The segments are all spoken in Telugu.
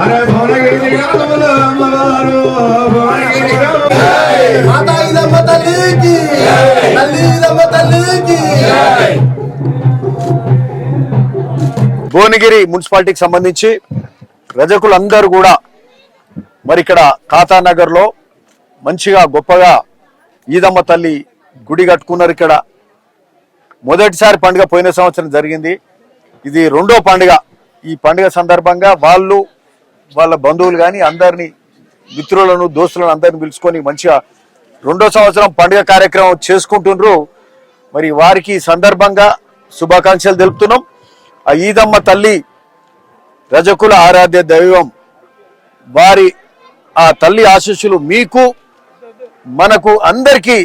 अरे भुवनगिरी माता इदम्मा तल्लिकी तल्ली इदम्मा तल्लिकी భువనగిరి మున్సిపాలిటీకి సంబంధించి రజకులందరూ కూడా మరి ఇక్కడ ఖాతానగర్ లో మంచిగా గొప్పగా ఈదమ్మ తల్లి గుడి కట్టుకున్నారు. ఇక్కడ మొదటిసారి పండుగ పోయిన సంవత్సరం జరిగింది. ఇది రెండో పండుగ. ఈ పండుగ సందర్భంగా వాళ్ళు వాళ్ళ బంధువులు కానీ అందరినీ మిత్రులను దోస్తులను అందరిని పిలుచుకొని మంచిగా రెండో సంవత్సరం పండుగ కార్యక్రమం చేసుకుంటున్నారు. మరి వారికి సందర్భంగా శుభాకాంక్షలు తెలుపుతున్నాం. ఆ ఈదమ్మ తల్లి రజకుల ఆరాధ్య దైవం. వారి ఆ తల్లి ఆశీస్సులు మీకు మనకు అందరికీ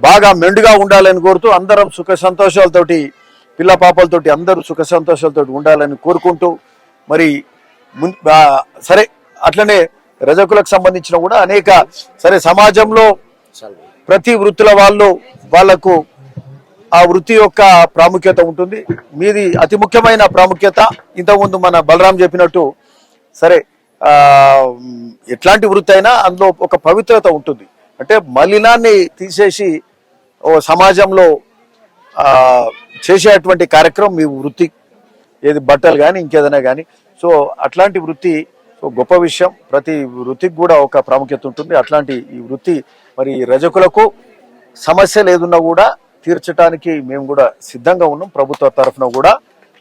బాగా మెండుగా ఉండాలని కోరుతూ అందరం సుఖ సంతోషాలతోటి పిల్ల పాపలతోటి అందరూ సుఖ సంతోషాలతోటి ఉండాలని కోరుకుంటూ మరి సరే అట్లనే రజకులకు సంబంధించిన కూడా అనేక సరే సమాజంలో ప్రతి వృత్తుల వాళ్లకు ఆ వృత్తి యొక్క ప్రాముఖ్యత ఉంటుంది. మీది అతి ముఖ్యమైన ప్రాముఖ్యత. ఇంతకుముందు మన బలరాం చెప్పినట్టు సరే ఎట్లాంటి వృత్తి అయినా అందులో ఒక పవిత్రత ఉంటుంది. అంటే మలినాన్ని తీసేసి ఓ సమాజంలో చేసేటువంటి కార్యక్రమం మీ వృత్తి, ఏది బట్టలు కానీ ఇంకేదైనా కానీ. సో అట్లాంటి వృత్తి గొప్ప విషయం. ప్రతి వృత్తికి కూడా ఒక ప్రాముఖ్యత ఉంటుంది. అట్లాంటి ఈ వృత్తి మరి రజకులకు సమస్యలు ఏదున్నా కూడా తీర్చడానికి మేము కూడా సిద్ధంగా ఉన్నాం. ప్రభుత్వ తరఫున కూడా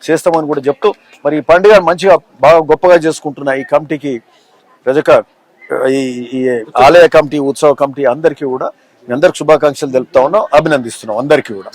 చేస్తామని కూడా చెప్తూ మరి ఈ పండుగ మంచిగా బాగా గొప్పగా చేసుకుంటున్న ఈ కమిటీకి రజక ఈ ఆలయ కమిటీ ఉత్సవ కమిటీ అందరికీ కూడా అందరికి శుభాకాంక్షలు తెలుపుతా ఉన్నాం, అభినందిస్తున్నాం అందరికీ కూడా.